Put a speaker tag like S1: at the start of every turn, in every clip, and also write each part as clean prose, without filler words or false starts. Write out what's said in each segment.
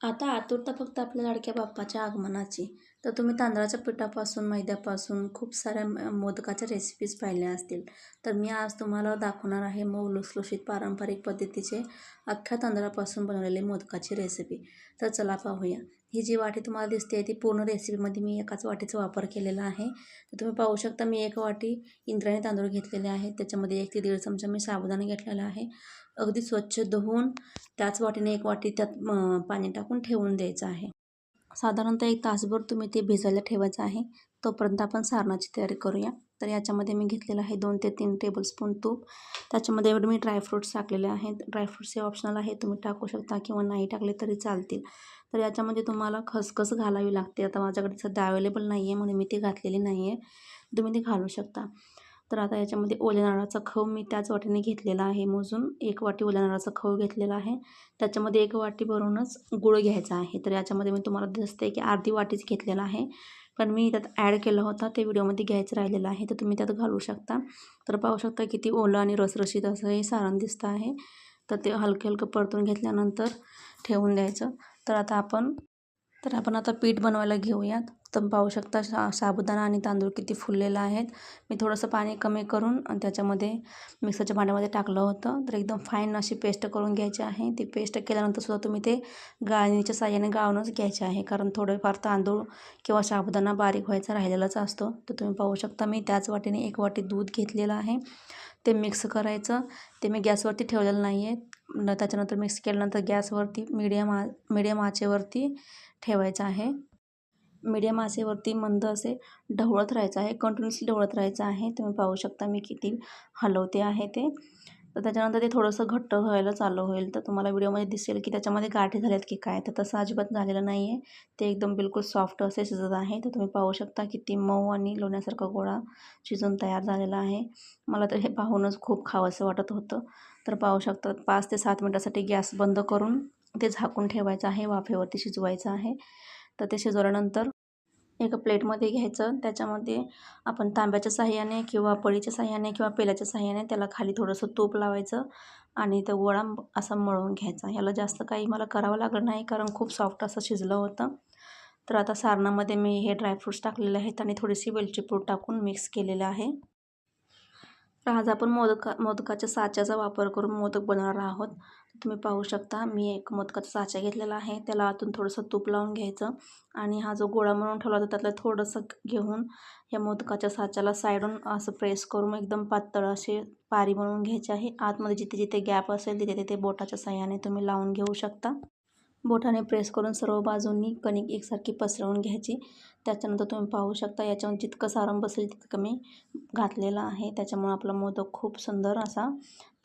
S1: आता आतुरता फक्त आपल्या लाडक्या बाप्पाच्या आगमनाची. तर तुम्ही तांदळाच्या पिठापासून, मैद्यापासून खूप साऱ्या मोदकाच्या रेसिपीज पाहिल्या असतील. तर मी आज तुम्हाला दाखवणार आहे मऊ लुसलुशीत पारंपरिक पद्धतीचे अख्ख्या तांदळापासून बनवलेले मोदकाची रेसिपी. तर चला पाहूया. ही जी वाटी तुम्हाला दिसते ती पूर्ण रेसिपीमध्ये मी एकाच वाटीचा वापर केलेला आहे. तर तुम्ही पाहू शकता मी 1 वाटी इंद्रायणी तांदूळ घेतलेले आहेत. त्याच्यामध्ये 1 ते 1.5 चमचा मी साबुदाणा घेतलेला आहे. अगदी स्वच्छ धुवून त्याच वाटीने 1 वाटी त्यात पाणी टाकून ठेवून द्यायचं आहे. साधारणतः 1 तासभर तुम्ही ते भिजायला ठेवायचं आहे. तोपर्यंत आपण सारणाची तयारी करूया. तर याच्यामध्ये मी घेतलेलं आहे 2 ते 3 टेबलस्पून तूप. त्याच्यामध्ये एवढे मी ड्रायफ्रुट्स टाकलेले आहेत. ड्रायफ्रुट्स हे ऑप्शनल आहे, तुम्ही टाकू शकता किंवा नाही टाकले तरी चालतील. तर याच्यामध्ये तुम्हाला खसखस घालावी लागते. आता माझ्याकडे सध्या अवेलेबल नाही आहे म्हणून मी ती घातलेली नाही आहे. तुम्ही ती घालू शकता. तर आता याच्यामध्ये ओल्या नारळाचा खव मी त्याच वाटीने घेतलेला आहे मोजून. 1 वाटी ओल्या नारळाचा खव घेतलेला आहे. त्याच्यामध्ये 1 वाटी भरूनच गूळ घ्यायचा आहे. तर याच्यामध्ये मी तुम्हाला दिसते की अर्धी वाटीच घेतलेला आहे. पण मी त्यात ॲड केला होता ते व्हिडिओमध्ये घ्यायचं राहिलेलं आहे. तर तुम्ही त्यात घालू शकता. तर पाहू शकता किती ओलं आणि रसरशीत असं हे सारण दिसतं आहे. तर ते हलकं परतून घेतल्यानंतर ठेवून द्यायचं. तर आपण आता पीठ बनवायला घेऊयात. तर पाहू शकता साबुदाणा आणि तांदूळ किती फुललेला आहेत. मी थोडंसं पाणी कमी करून त्याच्यामध्ये मिक्सरच्या भांड्यामध्ये टाकलं होतं. तर एकदम फाईन अशी पेस्ट करून घ्यायची आहे. ती पेस्ट केल्यानंतर सुद्धा तुम्ही ते गाळणीच्या साहाय्याने गाळूनच घ्यायचे आहे, कारण थोडेफार तांदूळ किंवा साबुदाणा बारीक व्हायचा राहिलेलाच असतो. तर तुम्ही पाहू शकता मी त्याच वाटीने 1 वाटी दूध घेतलेलं आहे. ते मिक्स करायचं. ते मी गॅसवरती ठेवलेलं नाही आहे. त्याच्यानंतर मिक्स केल्यानंतर गॅसवरती मीडियम आचेवरती ठेवायचं आहे. मीडियम आचेवरती मंद असे ढवळत राहायचं आहे, कंटिन्युअसली ढवळत राहायचं आहे. तुम्ही पाहू शकता मी किती हलवते आहे ते. तर त्याच्यानंतर ते थोडंसं घट्ट व्हायला चालू होईल. तर तुम्हाला व्हिडिओमध्ये दिसेल की त्याच्यामध्ये गाठी झाल्यात की काय. तर तसं अजिबात झालेलं नाही आहे. ते एकदम बिलकुल सॉफ्ट असे शिजत आहे. तर तुम्ही पाहू शकता किती मऊ आणि लोण्यासारखा गोळा शिजून तयार झालेला आहे. मला तर हे पाहूनच खूप खावंसं वाटत होतं. तर पाहू शकता 5 ते 7 मिनिटासाठी गॅस बंद करून ते झाकून ठेवायचं आहे, वाफेवरती शिजवायचं आहे. तर ते शिजवल्यानंतर एका प्लेटमध्ये घ्यायचं. त्याच्यामध्ये आपण तांब्याच्या साहाय्याने किंवा पळीच्या साहाय्याने किंवा पेल्याच्या साहाय्याने त्याला खाली थोडंसं तूप लावायचं आणि तो गोळा असा मळून घ्यायचा. याला जास्त काही मला करावं लागलं नाही, कारण खूप सॉफ्ट असं शिजलं होतं. तर आता सारणामध्ये मी हे ड्रायफ्रुट्स टाकलेले आहेत आणि थोडीशी वेलची पूड टाकून मिक्स केलेलं आहे. तर आज आपण मोदकाच्या साच्याचा वापर करून मोदक बनवणार आहोत. तुम्ही पाहू शकता मी एक मोदकाचा साचा घेतलेला आहे. त्याला आतून थोडंसं तूप लावून घ्यायचं आणि हा जो गोळा म्हणून ठेवला होता त्यातलं थोडंसं घेऊन या मोदकाच्या साच्याला साईडून असं प्रेस करून एकदम पातळ असे पारी बनवून घ्यायची आहे. आतमध्ये जिथे जिथे गॅप असेल तिथे तिथे बोटाच्या साहाय्याने तुम्ही लावून घेऊ शकता. बोटाने प्रेस करून सर्व बाजूंनी कणिक एकसारखी पसरवून घ्यायची. त्याच्यानंतर तुम्ही पाहू शकता याच्यावर जितकं सारण बसेल तितकं मी घातलेलं आहे. त्याच्यामुळे आपला मोदक खूप सुंदर असा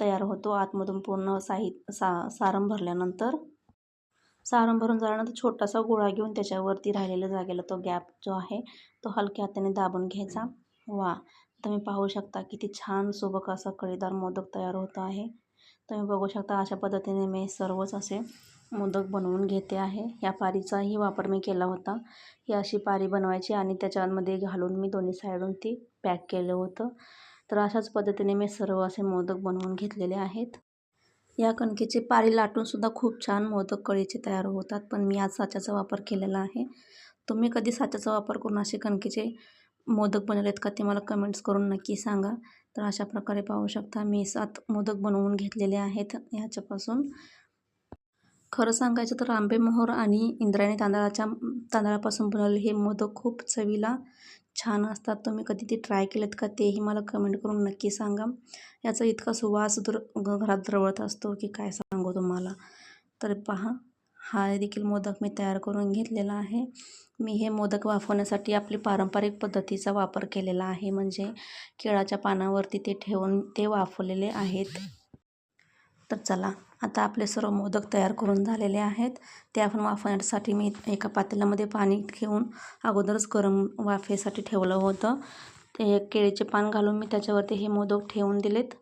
S1: तयार होतो. आतमधून पूर्ण सारण भरल्यानंतर सारण भरून झाल्यानंतर छोटासा गोळा घेऊन त्याच्यावरती राहिलेल्या जागेला तो गॅप जो आहे तो हलक्या हाताने दाबून घ्यायचा. वा, तुम्ही पाहू शकता किती छान सुबक असा कळीदार मोदक तयार होतो आहे. तुम्ही बघू शकता अशा पद्धतीने मी सर्वच असे मोदक बनवून घेते आहे. या पारीचाही वापर मी केला होता. ही अशी पारी बनवायची आणि त्याच्यामध्ये घालून मी दोन्ही साईडून ती पॅक केलं होतं. तर अशाच पद्धतीने मी सर्व असे मोदक बनवून घेतलेले आहेत. या कणकेची पारी लाटूनसुद्धा खूप छान मोदक कळीचे तयार होतात, पण मी आज साच्याचा वापर केलेला आहे. तुम्ही कधी साच्याचा वापर करून असे कणकेचे मोदक बनवलेत का ते मला कमेंट्स करून नक्की सांगा. तर अशा प्रकारे पाहू शकता मी 7 मोदक बनवून घेतलेले आहेत ह्याच्यापासून. खरं सांगायचं तर आंबेमोहोर आणि इंद्रायणी तांदळापासून बनवलेले हे मोदक खूप चवीला छान असतात. तुम्ही कधी ते ट्राय केलेत का तेही मला कमेंट करून नक्की सांगा. याचा इतका सुवास घरात दरवळत असतो की काय सांगू तुम्हाला. तर पहा, हा देखील मोदक मी तयार करून घेतलेला आहे. मी हे मोदक वाफवण्यासाठी आपली पारंपरिक पद्धतीचा वापर केलेला आहे, म्हणजे केळाच्या पानावरती ते ठेवून ते वाफवलेले आहेत. तर चला, आता आपले सर्व मोदक तयार करून झालेले आहेत. ते आपण वाफवण्यासाठी मी एका पातेल्यामध्ये पाणी घेऊन अगोदरच गरम वाफेसाठी ठेवलं होतं. ते केळीचे पान घालून मी त्याच्यावरती हे मोदक ठेवून दिलेत.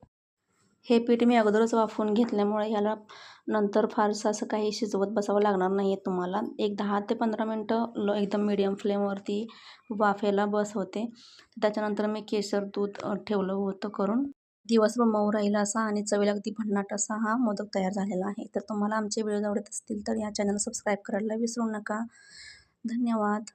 S1: हे पीठ मी अगोदरच वाफवून घेतल्यामुळे ह्याला नंतर फारसं असं काही शिजवत बसावं लागणार नाही आहे तुम्हाला. एक 10 ते 15 मिनटं एकदम मीडियम फ्लेमवरती वाफेला बसवते. त्याच्यानंतर मी केसर दूध ठेवलं होतं करून. दिवसभर मऊ राहील असा आणि चवीला अगदी भन्नाट असा हा मोदक तयार झालेला आहे. तर तुम्हाला आमचे व्हिडिओज आवडत असतील तर या चॅनल सबस्क्राईब करायला विसरू नका. धन्यवाद.